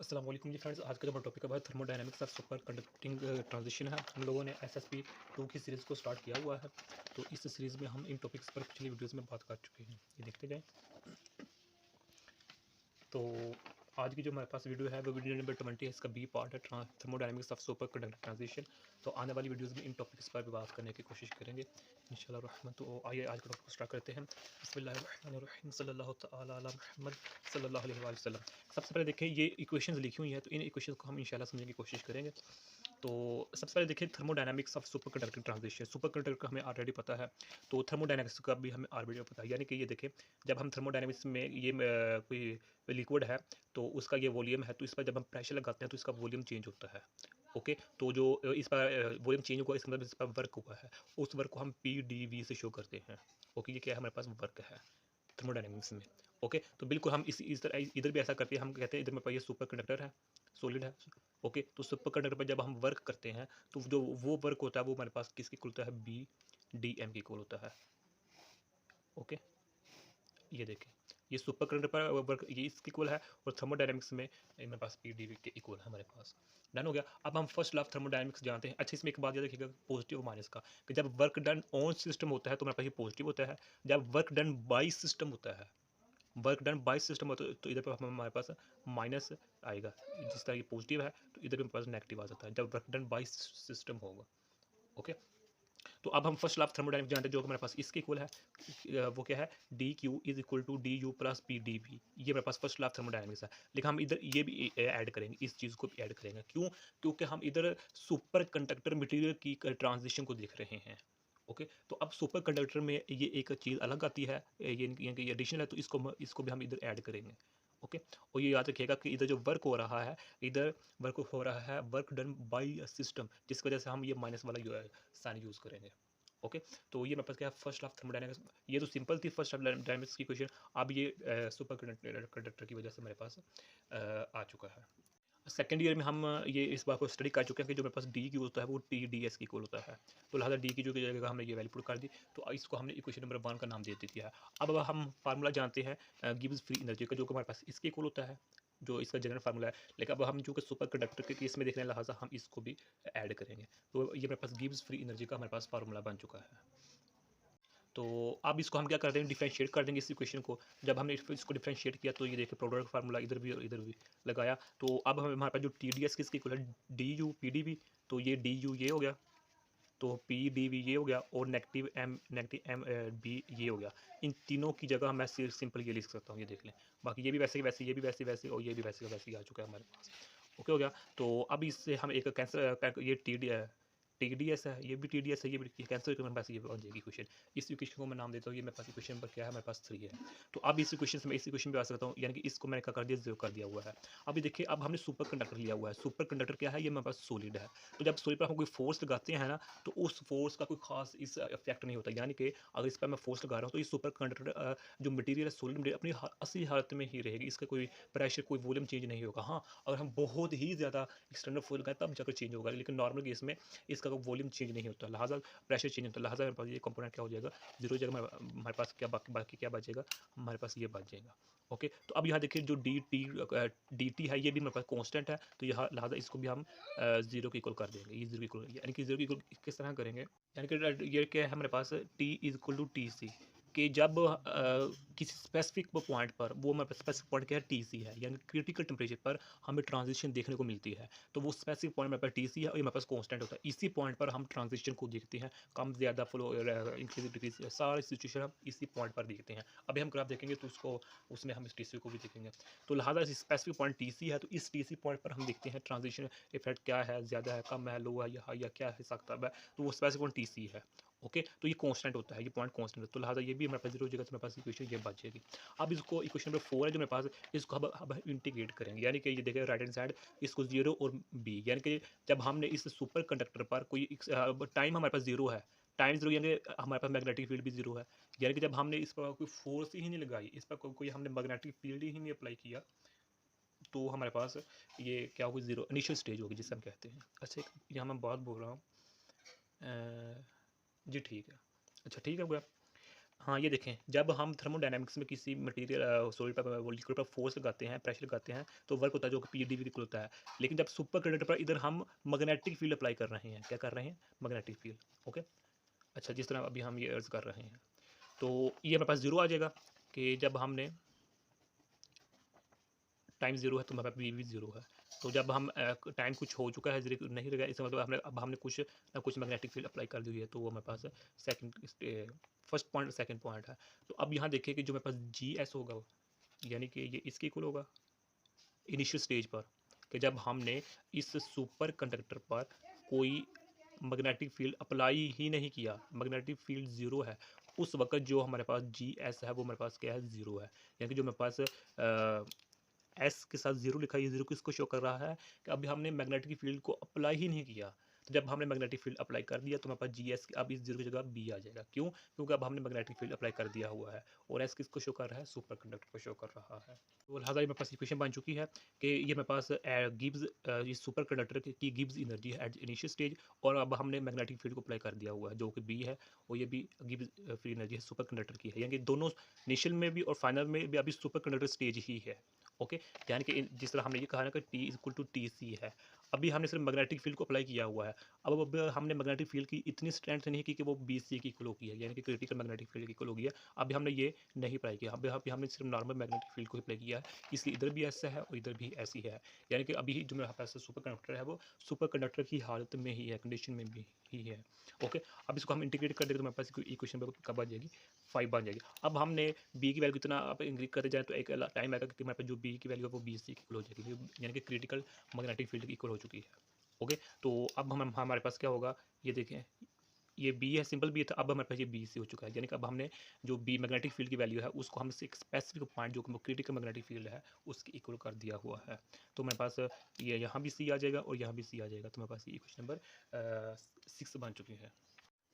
अस्सलाम वालेकुम जी फ्रेंड्स। आज का जो हमारा टॉपिक है वह thermodynamics of super conducting transition है। हम लोगों ने एसएसपी 2 की सीरीज़ को स्टार्ट किया हुआ है। तो इस सीरीज़ में हम इन टॉपिक्स पर पिछली वीडियोस में बात कर चुके हैं, ये देखते जाएं। तो आज की जो हमारे पास वीडियो है वो वीडियो नंबर 20 है, इसका बी पार्ट है thermodynamics of super conducting transition. तो आने वाली वीडियोस में इन टॉपिक्स पर भी बात करने की कोशिश करेंगे इंशाल्लाह रहमान। तो आइए आज का टॉपिक स्टार्ट करते हैं। बिस्मिल्लाहिर्रहमानिर्रहीम सल्लल्लाहु तआला अला मुहम्मद सल्लल्लाहु अलैहि वसल्लम। सबसे पहले देखिए ये इक्वेशंस लिखी हुई हैं, तो इन इक्वेशंस को हम इंशाल्लाह समझने की कोशिश करेंगे। तो सबसे पहले देखिए thermodynamics of super conducting transition. Super conductor का हमें ऑलरेडी पता है, तो थर्मोडायनामिक्स का भी हमें ऑलरेडी पता है। यानी कि ये देखिए, जब हम थर्मोडायनामिक्स में ये कोई लिक्विड है तो उसका ये वॉल्यूम है, तो इस पर जब हम प्रेशर लगाते हैं तो इसका वॉल्यूम चेंज होता है। ओके, तो जो इस पर वॉल्यूम चेंज हुआ, इसका मतलब इस पर वर्क हुआ है, उस वर्क को हम पी डी वी से शो करते हैं। ओके, ये क्या है, हमारे पास वर्क है थर्मोडायनामिक्स में। ओके, तो बिल्कुल हम इस तरह इधर भी ऐसा करते हैं। हम कहते हैं इधर मेरे पास ये सुपर कंडक्टर है, सॉलिड है। ओके, तो सुपर कंडक्टर पर जब हम वर्क करते हैं तो जो वो वर्क होता है वो हमारे पास किसके इक्वल होता है, बी डी एम के इक्वल होता है। ओके, ये देखें, ये सुपर कंडक्टर पर वर्क ये इसके इक्वल है, और थर्मोडायनामिक्स में मेरे पास पी डी वी के इक्वल है हमारे पास। डन हो गया। अब हम फर्स्ट लॉ ऑफ थर्मोडायनामिक्स जानते हैं। अच्छा, इसमें एक बात याद रखिएगा, पॉजिटिव और माइनस का, कि जब वर्क डन ऑन सिस्टम होता है तो हमारे पास ये पॉजिटिव होता है, जब वर्क डन बाई सिस्टम होता है, वर्क डन बाई सिस्टम होता है तो इधर पर हमारे पास माइनस आएगा। जिस तरह ये पॉजिटिव है तो इधर भी हमारे पास नेगेटिव आ जाता है जब वर्क डन बाई सिस्टम होगा। ओके, तो अब हम फर्स्ट लॉ ऑफ थर्मोडायनामिक्स जानते हैं, जो हमारे पास इसके इक्वल है। वो क्या है, D Q is equal to D U plus P D V. ये मेरे पास फर्स्ट लॉ ऑफ थर्मोडायनामिक्स है। लेकिन हम इधर ये भी ऐड करेंगे, इस चीज़ को भी ऐड करेंगे। क्यों? क्योंकि हम इधर सुपर कंडक्टर मटेरियल की ट्रांजिशन को देख रहे हैं। ओके, तो अब सुपर कंडक्टर में ये एक चीज़ अलग आती है, ये एडिशनल है, तो इसको भी हम इधर ऐड करेंगे। ओके, और ये याद रखिएगा कि इधर जो वर्क हो रहा है, इधर वर्क हो रहा है वर्क डन बाई सिस्टम, जिसकी वजह से हम ये माइनस वाला साइन यूज़ करेंगे। ओके, तो ये मेरे पास क्या है, फर्स्ट ऑफ थर्मोडायनामिक्स। ये तो सिंपल थी फर्स्ट ऑफ डायनामिक्स की क्वेश्चन। अब ये सुपर कंडक्टर की वजह से मेरे पास आ चुका है। सेकंड ईयर में हम ये इस बात को स्टडी कर चुके हैं कि जो मेरे पास डी क्यू होता है वो टी डी एस की इक्वल होता है। तो लिहाजा डी की जो की जगह हमने ये वैल्यू पुट कर दी, तो इसको हमने इक्वेशन नंबर 1 का नाम दे दिया है। अब हम फार्मूला जानते हैं गिब्स फ्री एनर्जी का, जो कि हमारे पास इसके इक्वल होता है, जो इसका जनरल फार्मूला है। लेकिन अब हम जो कि सुपर कंडक्टर के केस में देख रहे हैं, लिहाजा हम इसको भी ऐड करेंगे। तो ये मेरे पास गिब्स फ्री एनर्जी का हमारे पास फार्मूला बन चुका है। तो अब इसको हम क्या कर देंगे, डिफरेंशिएट कर देंगे इस इक्वेशन को। जब हमने इसको डिफरेंशिएट किया तो ये देखिए प्रोडक्ट फार्मूला इधर भी और इधर भी लगाया, तो अब हमारे पास जो टी डी एस किसकी इक्वल है, D U P D V. तो ये डी यू ये हो गया, तो पी डी वी ये हो गया, और नेगेटिव एम बी ये हो गया। इन तीनों की जगह मैं सिंपल ये लिख सकता हूँ, ये देख लें। बाकी ये भी वैसे वैसे, ये भी वैसे वैसे, और ये भी वैसे वैसे ही आ चुका है हमारे पास। ओके हो गया। तो अब इससे हम एक कैंसर, ये टी डी एस है, ये भी टी डी एस है, ये भी कैंसिल करके मेरे पास ये बन जाएगी इक्वेशन। इस इक्वेशन को मैं नाम देता हूँ, ये मेरे पास इक्वेशन नंबर क्या है, मेरे पास 3 है। तो अब इस इक्वेशन से मैं इस इक्वेशन पे आ सकता हूँ, यानी कि इसको मैंने क्या कर दिया, 0 कर दिया हुआ है। अभी देखिए, अब हमने सुपर कंडक्टर लिया हुआ है। सुपर कंडक्टर क्या है, ये मेरे पास सॉलिड है। तो जब सॉलिड पर हम कोई फोर्स लगाते हैं ना, तो उस फोर्स का कोई खास इस इफेक्ट नहीं होता। यानी कि अगर इस पर मैं फोर्स लगा रहा हूँ तो ये सुपर कंडक्टर जो मटेरियल है, सॉलिड मटेरियल अपनी असली हालत में ही रहेगी। इसका कोई प्रेशर, कोई वॉल्यूम चेंज नहीं होगा। हाँ, अगर हम बहुत ही ज़्यादा एक्सटर्नल फोर्स लगाएं तब जाकर चेंज होगा, लेकिन नॉर्मल केस में इसका कोई वॉल्यूम चेंज नहीं होता, लिहाजा प्रेशर चेंज होता है। लिहाजा मेरे पास ये कंपोनेंट क्या हो जाएगा, 0 जगह हमारे पास क्या बाकी बाकी क्या बचेगा, हमारे पास ये बच जाएगा। ओके, तो अब यहाँ देखिए जो डी टी है, ये भी मेरे पास कांस्टेंट है, तो यहाँ लिहाजा इसको भी हम 0 के इक्वल कर देंगे। ये 0 इक्वल, यानी कि 0 के इक्वल किस तरह करेंगे, यानी कि ये क्या है हमारे पास, T is equal to T C, कि जब किसी स्पेसिफिक पॉइंट पर, वो हमारे स्पेसिफिक पॉइंट क्या है, टी सी है, यानी क्रिटिकल टेम्परेचर पर हमें ट्रांजिशन देखने को मिलती है। तो वो स्पेसिफिक पॉइंट मेरे पास टी सी है और ये मेरे पास कांस्टेंट होता है। इसी पॉइंट पर हम ट्रांजिशन को देखते हैं, कम ज़्यादा फ्लो, इंक्रीज डिक्रीज, सारी सिचुएशन हम इसी पॉइंट पर देखते हैं। अभी हम ग्राफ देखेंगे तो उसको, उसमें हम इस टी सी को भी देखेंगे। तो लिहाजा स्पेसिफिक पॉइंट टी सी है, तो इस टी सी पॉइंट पर हम देखते हैं ट्रांजिशन इफेक्ट क्या है, ज़्यादा है, कम है, लो है या हाई है, क्या हिसाब किताब है। तो वो स्पेसिफिक पॉइंट टी सी है। ओके, तो ये कांस्टेंट होता है, ये पॉइंट कांस्टेंट है, तो लिहाजा ये भी हमारे पास 0 हो जाएगा, तो मेरे पास इक्वेशन ये बच जाएगी। अब इसको इक्वेशन नंबर 4 है जो मेरे पास, इसको अब इंटीग्रेट करेंगे, यानी कि ये देखिए राइट हैंड साइड, इसको 0 और बी, यानी कि जब हमने इस सुपर कंडक्टर पर कोई टाइम हमारे पास 0 है, टाइम 0 यानी हमारे पास मैग्नेटिक फील्ड भी 0 है। यानी कि जब हमने इस पर कोई फोर्स ही नहीं लगाई, इस पर कोई हमने मैग्नेटिक फील्ड ही नहीं अप्लाई किया, तो हमारे पास ये क्या होगी, 0 इनिशियल स्टेज होगी जिसे हम कहते हैं। अच्छा, यहाँ मैं बात बोल रहा हूँ, जी ठीक है, अच्छा ठीक है गया। हाँ, ये देखें, जब हम थर्मोडायनामिक्स में किसी मटेरियल सॉलिड पर वो लिक्विड पर फोर्स लगाते हैं, प्रेशर लगाते हैं, तो वर्क होता है जो कि पीडीवी इक्वल होता है। लेकिन जब सुपर कंडक्टर पर इधर हम मैग्नेटिक फील्ड अप्लाई कर रहे हैं, क्या कर रहे हैं? Magnetic field. ओके? अच्छा, जिस तरह अभी हम ये अर्ज कर रहे हैं, तो ये हमारे पास ज़ीरो आ जाएगा कि जब हमने टाइम ज़ीरो है तो हमारे पास वी भी ज़ीरो है। तो जब हम टाइम कुछ हो चुका है, ज़ीरो नहीं रहेगा, इसका मतलब हमने कुछ ना कुछ मैग्नेटिक फील्ड अप्लाई कर दी हुई है, तो वो हमारे पास second first point second point है। तो अब यहाँ देखिए कि जो मेरे पास जी एस होगा, यानी कि ये इसके इक्वल होगा इनिशियल स्टेज पर, कि जब हमने इस सुपर कंडक्टर पर कोई मैग्नेटिक फील्ड अप्लाई ही नहीं किया, मैग्नेटिक फील्ड ज़ीरो है, उस वक्त जो हमारे पास जी एस है वो हमारे पास क्या है? ज़ीरो है। यानी कि जो मेरे पास एस के साथ ज़ीरो लिखा है, ये ज़ीरो किसको शो कर रहा है? कि अभी हमने मैग्नेटिक फील्ड को अप्लाई ही नहीं किया। तो जब हमने मैग्नेटिक फील्ड अप्लाई कर दिया तो हमारे पास जी एस, अब इस ज़ीरो की जगह बी आ जाएगा। क्यों? क्योंकि अब हमने मैग्नेटिक फील्ड अप्लाई कर दिया हुआ है, और एस किसको शो कर रहा है? सुपर कंडक्टर को शो कर रहा है। तो लिहाजा ये मेरे पास इक्वेशन बन चुकी है कि ये मेरे पास गिब्स ये सुपर कंडक्टर की गिब्स एनर्जी है एट इनिशियल स्टेज, और अब हमने मैग्नेटिक फील्ड को अप्लाई कर दिया हुआ है जो कि बी है, और ये भी गिब्स फ्री एनर्जी है सुपर कंडक्टर की है। यानी कि दोनों इनिशियल में भी और फाइनल में भी अभी सुपर कंडक्टर स्टेज ही है। ओके? यानी कि जिस तरह हमने ये कहा ना कि T is equal to T C है, अभी हमने सिर्फ मैग्नेटिक फील्ड को अप्लाई किया हुआ है। अब हमने मैग्नेटिक फील्ड की इतनी स्ट्रेंथ नहीं की कि वो बी सी की इक्वल होगी है, यानी कि क्रिटिकल मैग्नेटिक फील्ड की इक्वल होगी है। अभी हमने ये नहीं अप्लाई किया, अभी हमने सिर्फ नॉर्मल मैग्नेटिक फील्ड को अप्लाई किया है, इसलिए इधर भी ऐसा है और इधर भी ऐसी है। यानी कि अभी जो मेरे पास सुपर कंडक्टर है वो सुपर कंडक्टर की हालत में ही है, कंडीशन में भी ही है। ओके? अब इसको हम इंटीग्रेट कर देंगे तो मेरे पास इक्वेशन कब आ जाएगी? 5 बन जाएगी। अब हमने बी की वैल्यू कितना आप इंक्रीज करते जाए तो एक टाइम आएगा कि हमारे पास जो बी की वैल्यू है वो बी से इक्वल हो जाएगी, यानी कि क्रिटिकल मैग्नेटिक फील्ड की इक्वल हो चुकी है। ओके? तो अब हम हमारे पास क्या होगा? ये देखें, ये बी है, सिंपल बी था, अब हमारे पास ये बी सी हो चुका है, यानी कि अब हमने जो बी मैग्नेटिक फील्ड की वैल्यू है उसको हम एक स्पेसिफिक पॉइंट जो क्रिटिकल मैग्नेटिक फील्ड है उसकी इक्वल कर दिया हुआ है। तो मेरे पास ये यहाँ भी सी आ जाएगा और यहाँ भी सी आ जाएगा, तो मेरे पास ये इक्वेशन नंबर 6 बन चुकी है।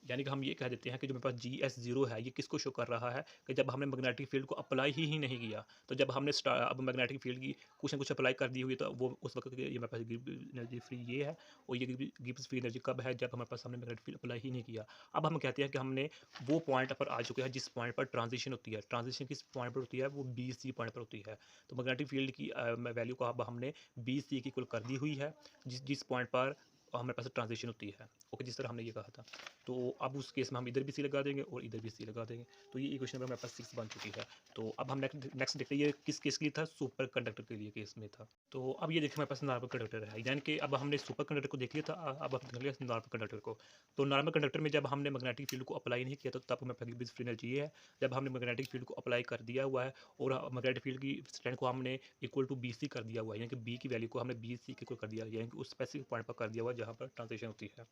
यानी कि हम ये कह देते हैं कि जो मेरे पास जी एस ज़ीरो है, ये किसको शो कर रहा है? कि जब हमने मैग्नेटिक फील्ड को अप्लाई ही नहीं किया। तो जब हमने अब मैग्नेटिक फील्ड की कुछ ना कुछ अप्लाई कर दी हुई, तो वो उस वक्त ये मेरे पास एनर्जी फ्री ये है, और ये गिब्स फ्री एनर्जी कब है? जब हमारे पास हमने मैग्नेटिक फील्ड अप्लाई ही नहीं किया। अब हम कहते हैं कि हमने वो पॉइंट पर आ चुके हैं जिस पॉइंट पर ट्रांजिशन होती है। ट्रांजिशन किस पॉइंट पर होती है? वो बी सी पॉइंट पर होती है। तो मैग्नेटिक फील्ड की वैल्यू को अब हमने बी सी की इक्वल कर दी हुई है, जिस जिस पॉइंट पर हमारे पास ट्रांजिशन होती है। ओके? जिस तरह हमने ये कहा था। तो अब उस केस में हम इधर भी सी लगा देंगे और इधर भी सी लगा देंगे। तो ये इक्वेशन हमारे पास 6 बन चुकी है। तो अब हम नेक्स्ट देखते हैं ये किस केस के लिए था? सुपर कंडक्टर के लिए केस में था। तो अब ये देखिए हमारे पास नॉर्मल कंडक्टर है, यानी कि अब हमने सुपर कंडक्टर को देख लिया था, अब हम देख लिया नॉर्मल कंडक्टर को। तो नॉर्मल कंडक्टर में जब हमने मैग्नेटिक फील्ड को अप्लाई नहीं किया, तो तब हमें फ्री एनर्जी ये है। जब हमने मैग्नेटिक फील्ड को अप्लाई कर दिया हुआ है और मैग्नेटिक फील्ड की स्ट्रेंथ को हमने इक्वल टू बी सी कर दिया हुआ है, यानी कि बी की वैल्यू को हमने बी सी के इक्वल कर दिया, यानी कि उस स्पेसिफिक पॉइंट पर कर दिया हुआ है जहाँ पर ट्रांजिशन होती है।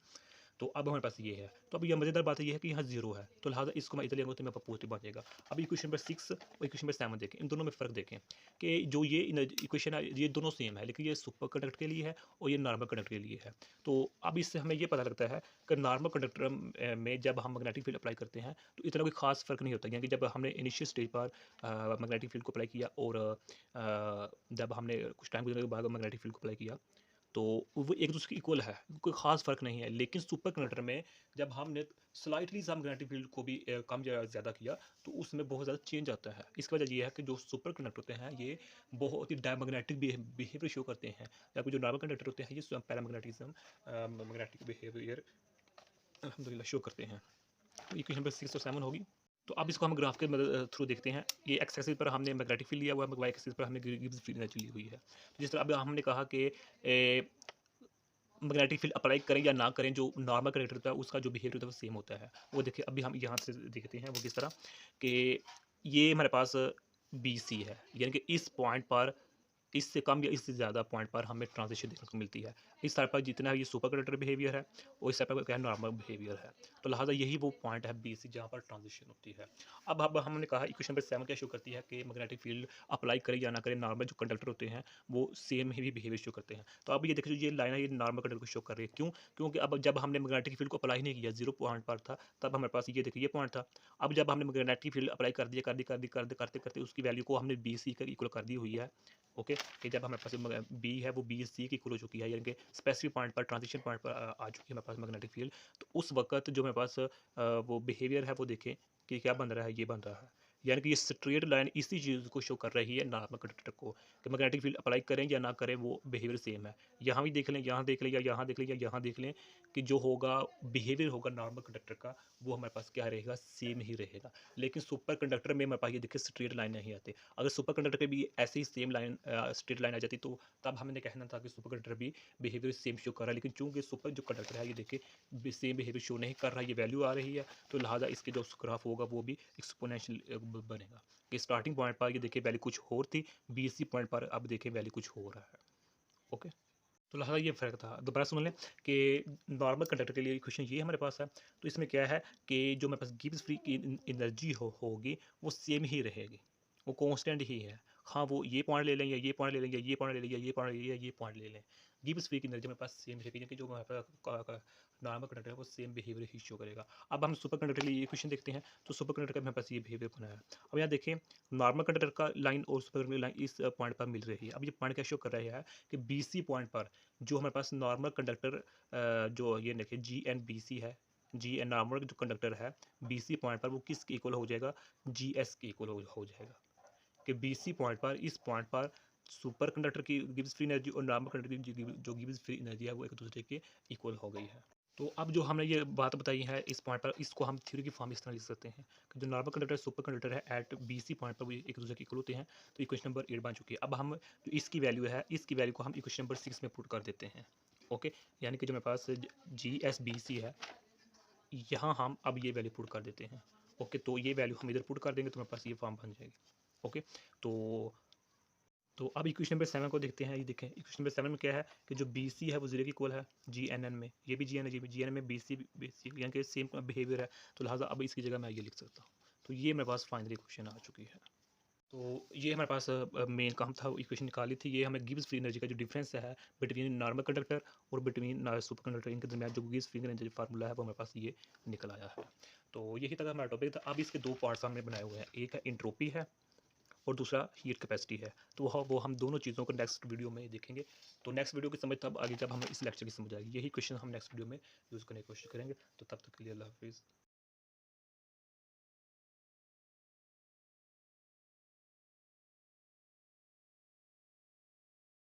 तो अब हमारे पास ये है। तो अब ये मज़ेदार बात ये है कि यहाँ ज़ीरो है, तो लिहाजा इसको मैं इधर ले आऊँगा तो मेरे पास पॉजिटिव बन जाएगा। अब इक्वेशन नंबर 6 और इक्वेशन नंबर 7 देखें, इन दोनों में फ़र्क देखें कि जो ये इक्वेशन है ये दोनों सेम है, लेकिन ये सुपर कंडक्टर के लिए है और ये नॉर्मल कंडक्टर के लिए है। तो अब इससे हमें ये पता लगता है कि नॉर्मल कंडक्टर में जब हम मैग्नेटिक फील्ड अप्लाई करते हैं तो इतना कोई ख़ास फ़र्क नहीं होता, यानी कि जब हमने इनिशियल स्टेज पर मैग्नेटिक फील्ड को अप्लाई किया और जब हमने कुछ टाइम गुजरने के बाद मैग्नेटिक फील्ड को अप्लाई किया, तो वो एक दूसरे के इक्वल है, कोई ख़ास फ़र्क नहीं है। लेकिन सुपर कंडक्टर में जब हमने स्लाइटली सा मैग्नेटिक फील्ड को भी कम या ज़्यादा किया, तो उसमें बहुत ज़्यादा चेंज आता है। इसकी वजह ये है कि जो सुपर कंडक्टर होते हैं ये बहुत ही डायमैग्नेटिक बिहेवियर शो करते हैं, जबकि जो नॉर्मल कंडक्टर होते हैं ये पैरामैग्नेटिज्म मैग्नेटिक बिहेवियर अल्हम्दुलिल्लाह शो करते हैं। तो इक्वेशन नंबर 6 और 7 होगी। तो अब इसको हम ग्राफ के थ्रू देखते हैं। ये एक्स एक्सिस पर हमने मैग्नेटिक फील्ड लिया हुआ है, वाई एक्सिस पर हमने गिब्स फ्री एनर्जी ली हुई है। तो जिस तरह अब हमने कहा कि मैग्नेटिक फील्ड अप्लाई करें या ना करें, जो नॉर्मल कंडक्टर होता है उसका जो बिहेवियर होता है वो सेम होता है। वो देखिए अभी हम यहाँ से देखते हैं वो किस तरह कि ये हमारे पास बी सी है, यानी कि इस पॉइंट पर इससे कम या इससे ज़्यादा पॉइंट पर हमें ट्रांजिशन देखने को मिलती है। इस साइड पर जितना ये सुपर कंडक्टर बिहेवियर है और इस साइड पर क्या है? नॉर्मल बिहेवियर है। तो लिहाजा यही वो पॉइंट है बी सी जहाँ पर ट्रांजिशन होती है। अब हमने कहा इक्वेशन नंबर 7 क्या शो करती है कि मैग्नेटिक फील्ड अप्लाई करें या ना करें, नॉर्मल जो कंडक्टर होते हैं वो सेम ही बिहेवियर शो करते हैं। तो अब ये देखिए जो ये लाइन है ये नॉर्मल कंडक्टर को शो कर रही है। क्यों? क्योंकि अब जब हमने मैग्नेटिक फील्ड को अप्लाई नहीं किया, 0 पॉइंट पर था, तब हमारे पास ये देखिए ये पॉइंट था। अब जब हमने मैग्नेटिक फील्ड अप्लाई कर दिया, करते उसकी वैल्यू को हमने बी सी का इक्वल कर दी हुई है। ओके? कि जब हमारे पास बी है वो बी सी की इक्वल हो चुकी है, यानी कि स्पेसिफिक पॉइंट पर ट्रांजिशन पॉइंट पर आ चुकी है हमारे पास मैग्नेटिक फील्ड। तो उस वक्त जो मेरे पास वो बिहेवियर है वो देखें कि क्या बन रहा है, ये बन रहा है। यानी कि ये स्ट्रेट लाइन इसी चीज़ को शो कर रही है नॉर्मल कंडक्टर को, कि मैग्नेटिक फील्ड अप्लाई करें या ना करें वो बिहेवियर सेम है। यहाँ भी देख लें, यहाँ देख लें, या यहाँ देख लें, या यहाँ देख लें, कि जो होगा बिहेवियर होगा नॉर्मल कंडक्टर का, वो हमारे पास क्या रहेगा, सेम ही रहेगा। लेकिन सुपर कंडक्टर में हमारे पास ये देखिए स्ट्रेट लाइन नहीं आती। अगर सुपर कंडक्टर के भी ऐसे ही सेम लाइन स्ट्रेट लाइन आ जाती, तो तब हमने कहना था कि सुपर कंडक्टर भी बिहेवियर सेम शो कर रहा है। लेकिन चूंकि सुपर जो कंडक्टर है, ये देखिए सेम बिहेवियर शो नहीं कर रहा है, ये वैल्यू आ रही है, तो लिहाजा इसके जो ग्राफ होगा वो भी एक्सपोनेंशियल बनेगा। कि स्टार्टिंग पॉइंट पर ये देखिए वैल्यू कुछ और थी, बीसी पॉइंट पर अब देखिए वैल्यू कुछ हो रहा है। ओके, तो लिहाजा ये फ़र्क था। दोबारा सुन लें कि नॉर्मल कंडक्टर के लिए इक्वेशन ये हमारे पास है। तो इसमें क्या है कि जो मेरे पास गिब्स फ्री की एनर्जी होगी वो सेम ही रहेगी, वो कांस्टेंट ही है। हाँ, वो ये पॉइंट ले लें, या ये पॉइंट ले लें, या ये पॉइंट ले लें, या ये पॉइंट ले लें, या ये पॉइंट ले लें, गिब्स फ्री की एनर्जी मेरे पास सेम रहेगी, क्योंकि जो हमारे पास नॉर्मल कंडक्टर है वो सेम बिहेवियर ही शो करेगा। अब हम सुपर कंडक्टर के लिए इक्वेशन देखते हैं। तो सुपर कंडक्टर का मेरे पास ये बिहेवियर बना है। अब यहाँ देखें, नॉर्मल कंडक्टर का लाइन और सुपर कंडक्टर लाइन इस पॉइंट पर मिल रही है। अब ये पॉइंट क्या शो कर रहा है कि बीसी पॉइंट पर जो हमारे पास नॉर्मल कंडक्टर जो ये देखिए जी एन बी सी है, जी एन नॉर्मल जो कंडक्टर है बीसी पॉइंट पर वो किसके इक्वल हो जाएगा, जी एस के इक्वल हो जाएगा। कि बीसी पॉइंट पर, इस पॉइंट पर सुपर कंडक्टर की गिब्स फ्री एनर्जी और नॉर्मल कंडक्टर की जो गिब्स फ्री एनर्जी है वो एक दूसरे के इक्वल हो गई है। तो अब जो हमने ये बात बताई है इस पॉइंट पर, इसको हम थ्योरी की फॉर्म इस तरह लिख सकते हैं कि जो नॉर्मल कंडक्टर सुपर कंडक्टर है एट बीसी पॉइंट पर वो एक दूसरे के इक्वल होते हैं। तो इक्वेशन नंबर 8 बन चुकी है। अब हम जो इसकी वैल्यू है, इसकी वैल्यू को हम इक्वेशन नंबर 6 में पुट कर देते हैं। ओके, यानी कि जो मेरे पास जी एस बी सी है, यहाँ हम अब ये वैल्यू पुट कर देते हैं। ओके, तो ये वैल्यू हम इधर पुट कर देंगे तो मेरे पास ये फॉर्म बन जाएगी। ओके, तो अब इक्वेशन नंबर 7 को देखते हैं। ये देखें इक्वेशन नंबर 7 में क्या है कि जो बी सी है वो 0 के इक्वल है जी एन एन में, ये भी जी एन जी एन में बी सी यानी कि सेम बिहेवियर है। तो लिहाजा अब इसकी जगह मैं ये लिख सकता हूँ। तो ये मेरे पास फाइनली इक्वेशन आ चुकी है। तो ये हमारे पास मेन काम था, इक्वेशन निकाली थी। ये हमें गिब्स फ्री एनर्जी का जो डिफरेंस है बिटवीन नॉर्मल कंडक्टर और बिटवीन सुपर कंडक्टर, इनके दरमियान जो गिब्स फ्री एनर्जी फार्मूला है वो हमारे पास ये निकल आया है। तो यही तक हमारा टॉपिक था। अब इसके दो पार्ट्स हमने बनाए हुए हैं, एक है इंट्रोपी है और दूसरा हीट कैपेसिटी है। तो वो हम दोनों चीज़ों को नेक्स्ट वीडियो में देखेंगे। तो नेक्स्ट वीडियो की समझ तब आगे जब हमें इस लेक्चर की समझ आएगी। यही क्वेश्चन हम नेक्स्ट वीडियो में यूज़ करने की कोशिश करेंगे। तो तब तक के लिए अल्लाह हाफिज़।